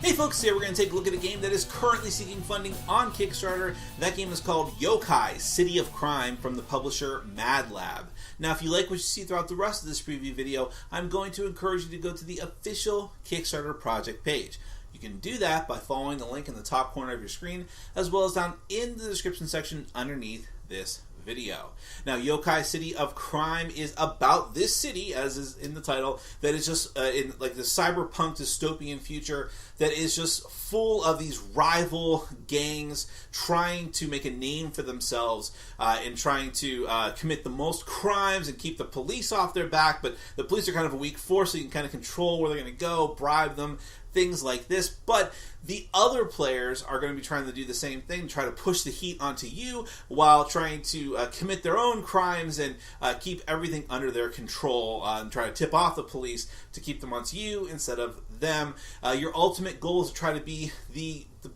Hey folks, today we're going to take a look at a game that is currently seeking funding on Kickstarter. That game is called Yokai, City of Crime from the publisher Mad Lab. Now if you like what you see throughout the rest of this preview video, I'm going to encourage you to go to the official Kickstarter project page. You can do that by following the link in the top corner of your screen, as well as down in the description section underneath this video. Now, Yokai City of Crime is about this city, as is in the title, that is just in like the cyberpunk dystopian future that is just full of these rival gangs trying to make a name for themselves and trying to commit the most crimes and keep the police off their back, but the police are kind of a weak force, so you can kind of control where they're going to go, bribe them, things like this. But the other players are going to be trying to do the same thing, try to push the heat onto you while trying to commit their own crimes and keep everything under their control and try to tip off the police to keep them onto you instead of them. Your ultimate goal is to try to be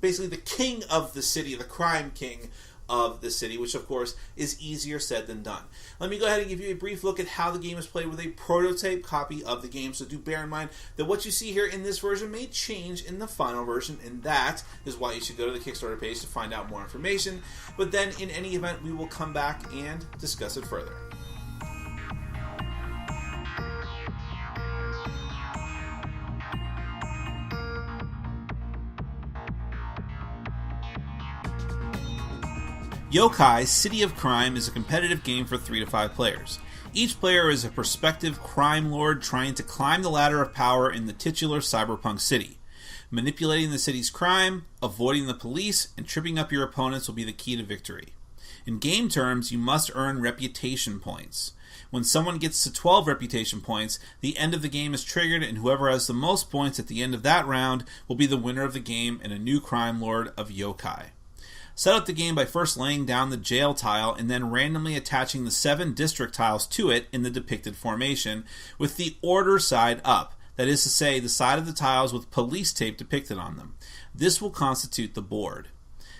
basically the king of the city, the crime king of the city, which of course is easier said than done. Let me go ahead and give you a brief look at how the game is played with a prototype copy of the game, so do bear in mind that what you see here in this version may change in the final version, and that is why you should go to the Kickstarter page to find out more information. But then in any event, we will come back and discuss it further. Yokai City of Crime is a competitive game for 3 to 5 players. Each player is a prospective crime lord trying to climb the ladder of power in the titular cyberpunk city. Manipulating the city's crime, avoiding the police, and tripping up your opponents will be the key to victory. In game terms, you must earn reputation points. When someone gets to 12 reputation points, the end of the game is triggered, and whoever has the most points at the end of that round will be the winner of the game and a new crime lord of Yokai. Set up the game by first laying down the jail tile and then randomly attaching the 7 district tiles to it in the depicted formation, with the order side up, that is to say, the side of the tiles with police tape depicted on them. This will constitute the board.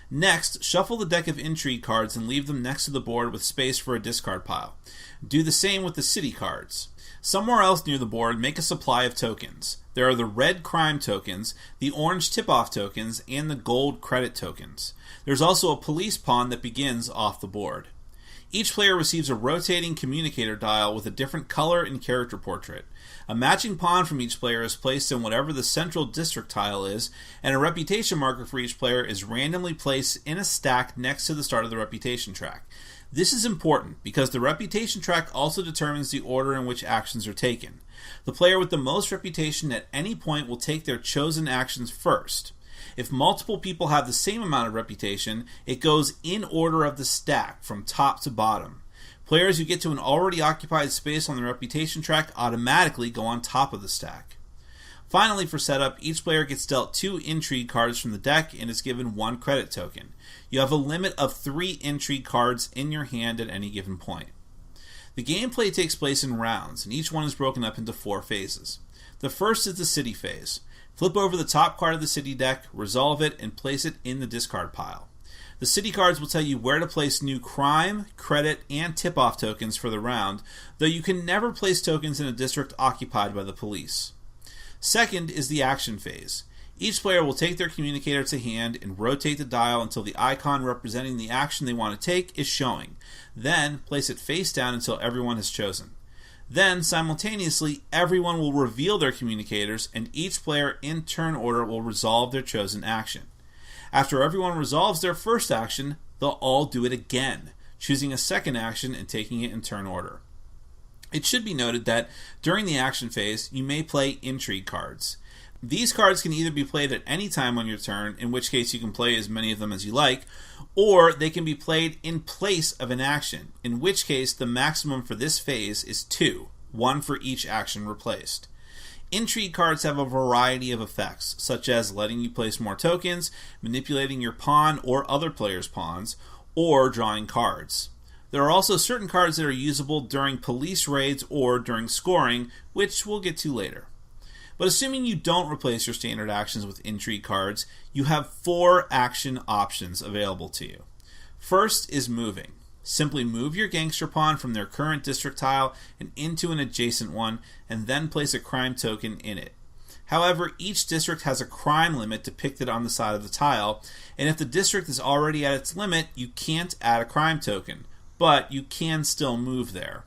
Next, shuffle the deck of intrigue cards and leave them next to the board with space for a discard pile. Do the same with the city cards. Somewhere else near the board, make a supply of tokens. There are the red crime tokens, the orange tip-off tokens, and the gold credit tokens. There's also a police pawn that begins off the board. Each player receives a rotating communicator dial with a different color and character portrait. A matching pawn from each player is placed in whatever the central district tile is, and a reputation marker for each player is randomly placed in a stack next to the start of the reputation track. This is important because the reputation track also determines the order in which actions are taken. The player with the most reputation at any point will take their chosen actions first. If multiple people have the same amount of reputation, it goes in order of the stack, from top to bottom. Players who get to an already occupied space on the reputation track automatically go on top of the stack. Finally, for setup, each player gets dealt 2 intrigue cards from the deck and is given 1 credit token. You have a limit of 3 intrigue cards in your hand at any given point. The gameplay takes place in rounds, and each one is broken up into 4 phases. The first is the city phase. Flip over the top card of the city deck, resolve it, and place it in the discard pile. The city cards will tell you where to place new crime, credit, and tip-off tokens for the round, though you can never place tokens in a district occupied by the police. Second is the action phase. Each player will take their communicator to hand and rotate the dial until the icon representing the action they want to take is showing. Then place it face down until everyone has chosen. Then, simultaneously, everyone will reveal their communicators, and each player in turn order will resolve their chosen action. After everyone resolves their first action, they'll all do it again, choosing a second action and taking it in turn order. It should be noted that during the action phase, you may play intrigue cards. These cards can either be played at any time on your turn, in which case you can play as many of them as you like, or they can be played in place of an action, in which case the maximum for this phase is 2, 1 for each action replaced. Intrigue cards have a variety of effects, such as letting you place more tokens, manipulating your pawn or other players' pawns, or drawing cards. There are also certain cards that are usable during police raids or during scoring, which we'll get to later. But assuming you don't replace your standard actions with intrigue cards, you have 4 action options available to you. First is moving. Simply move your gangster pawn from their current district tile and into an adjacent one, and then place a crime token in it. However, each district has a crime limit depicted on the side of the tile, and if the district is already at its limit, you can't add a crime token, but you can still move there.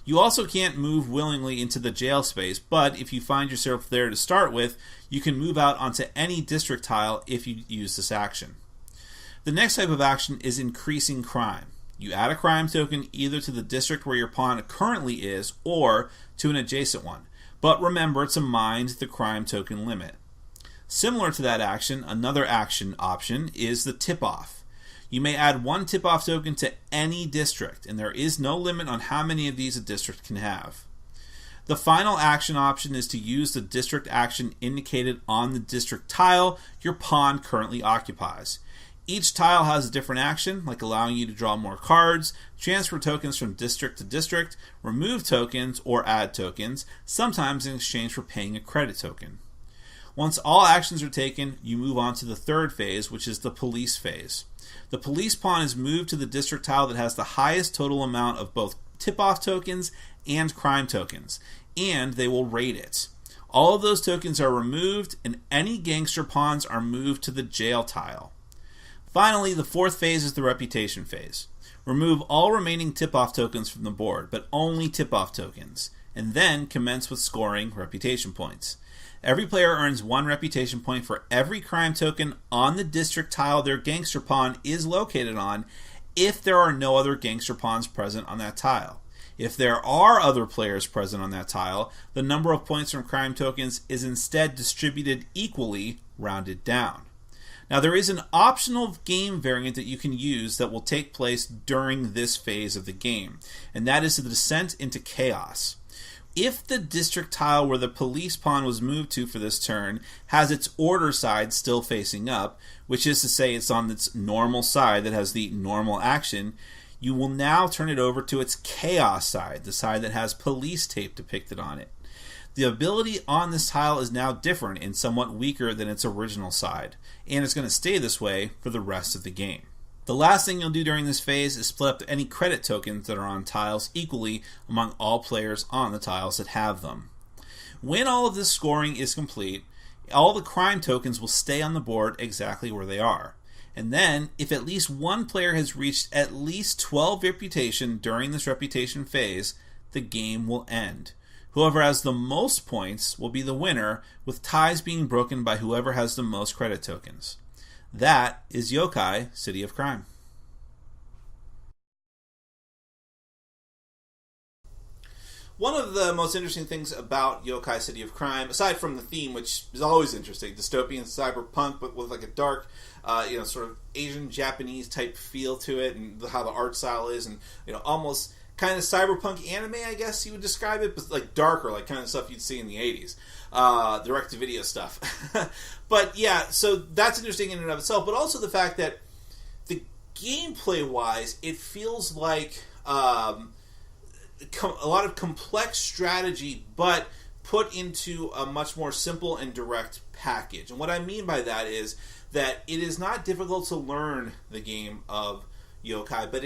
You also can't move willingly into the jail space, but if you find yourself there to start with, you can move out onto any district tile if you use this action. The next type of action is increasing crime. You add a crime token either to the district where your pawn currently is or to an adjacent one, but remember to mind the crime token limit. Similar to that action, another action option is the tip-off. You may add one tip-off token to any district, and there is no limit on how many of these a district can have. The final action option is to use the district action indicated on the district tile your pawn currently occupies. Each tile has a different action, like allowing you to draw more cards, transfer tokens from district to district, remove tokens, or add tokens, sometimes in exchange for paying a credit token. Once all actions are taken, you move on to the third phase, which is the police phase. The police pawn is moved to the district tile that has the highest total amount of both tip-off tokens and crime tokens, and they will rate it. All of those tokens are removed, and any gangster pawns are moved to the jail tile. Finally, the fourth phase is the reputation phase. Remove all remaining tip-off tokens from the board, but only tip-off tokens, and then commence with scoring reputation points. Every player earns 1 reputation point for every crime token on the district tile their gangster pawn is located on, if there are no other gangster pawns present on that tile. If there are other players present on that tile, the number of points from crime tokens is instead distributed equally, rounded down. Now, there is an optional game variant that you can use that will take place during this phase of the game, and that is the descent into chaos. If the district tile where the police pawn was moved to for this turn has its order side still facing up, which is to say it's on its normal side that has the normal action, you will now turn it over to its chaos side, the side that has police tape depicted on it. The ability on this tile is now different and somewhat weaker than its original side, and it's going to stay this way for the rest of the game. The last thing you'll do during this phase is split up any credit tokens that are on tiles equally among all players on the tiles that have them. When all of this scoring is complete, all the crime tokens will stay on the board exactly where they are. And then, if at least one player has reached at least 12 reputation during this reputation phase, the game will end. Whoever has the most points will be the winner, with ties being broken by whoever has the most credit tokens. That is Yokai, City of Crime. One of the most interesting things about Yokai City of Crime, aside from the theme, which is always interesting, dystopian cyberpunk, but with like a dark, sort of Asian Japanese type feel to it, and how the art style is, and almost kind of cyberpunk anime, I guess you would describe it, but like darker, like kind of stuff you'd see in the 80s. Direct-to-video stuff. But yeah, so that's interesting in and of itself, but also the fact that the gameplay-wise, it feels like a lot of complex strategy, but put into a much more simple and direct package. And what I mean by that is that it is not difficult to learn the game of Yokai, but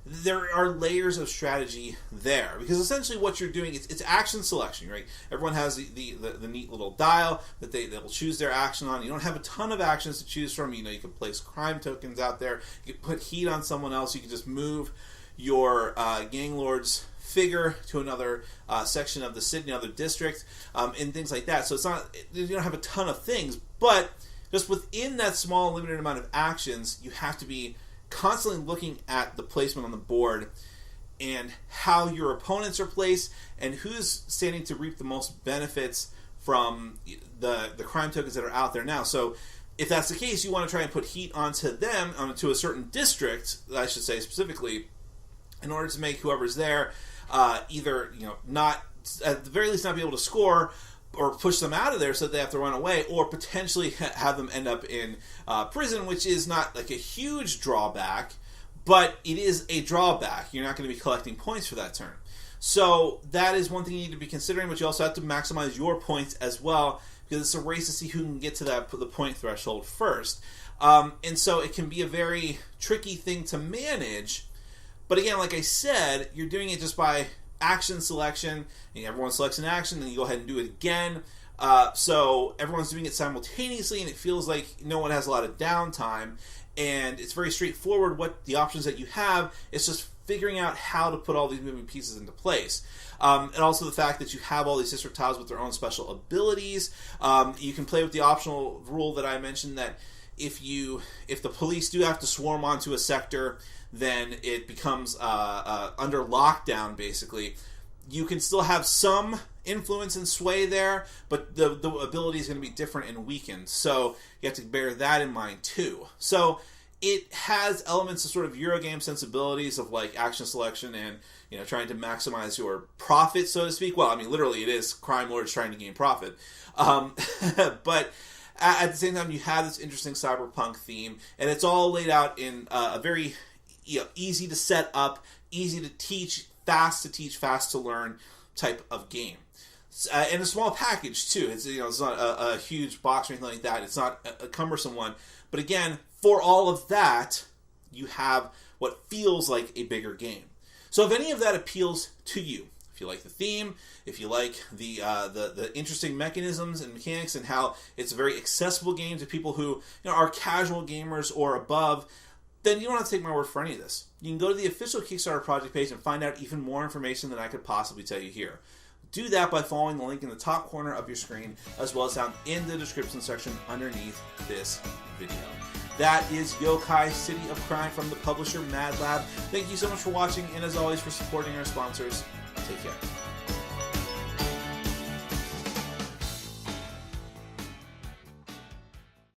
there are layers of strategy there, because essentially what you're doing is it's action selection, right? Everyone has the neat little dial that they will choose their action on. You don't have a ton of actions to choose from. You can place crime tokens out there. You can put heat on someone else. You can just move your gang lord's figure to another section of the city, another district, and things like that. So it's not, you don't have a ton of things, but just within that small limited amount of actions, you have to be constantly looking at the placement on the board and how your opponents are placed and who's standing to reap the most benefits from the crime tokens that are out there now. So if that's the case, you want to try and put heat onto them, onto a certain district, I should say specifically, in order to make whoever's there either not, at the very least, not be able to score, or push them out of there so that they have to run away, or potentially have them end up in prison, which is not like a huge drawback, but it is a drawback. You're not going to be collecting points for that turn. So that is one thing you need to be considering, but you also have to maximize your points as well, because it's a race to see who can get to the point threshold first. And so it can be a very tricky thing to manage, but again, like I said, you're doing it just by action selection, and everyone selects an action, then you go ahead and do it again. So everyone's doing it simultaneously, and it feels like no one has a lot of downtime. And it's very straightforward what the options that you have. It's just figuring out how to put all these moving pieces into place. And also the fact that you have all these district tiles with their own special abilities. You can play with the optional rule that I mentioned that if the police do have to swarm onto a sector, then it becomes under lockdown, basically. You can still have some influence and sway there, but the ability is going to be different and weakened. So you have to bear that in mind too. So it has elements of sort of Eurogame sensibilities of like action selection and trying to maximize your profit, so to speak. Well, I mean, literally, it is crime lords trying to gain profit. But at the same time, you have this interesting cyberpunk theme, and it's all laid out in a very easy to set up, easy to teach, fast to learn type of game. And a small package too. It's it's not a huge box or anything like that. It's not a cumbersome one. But again, for all of that, you have what feels like a bigger game. So if any of that appeals to you, if you like the theme, if you like the interesting mechanisms and mechanics and how it's a very accessible game to people who are casual gamers or above, then you don't have to take my word for any of this. You can go to the official Kickstarter project page and find out even more information than I could possibly tell you here. Do that by following the link in the top corner of your screen, as well as down in the description section underneath this video. That is Yokai City of Crime from the publisher Mad Lab. Thank you so much for watching, and as always, for supporting our sponsors. Take care.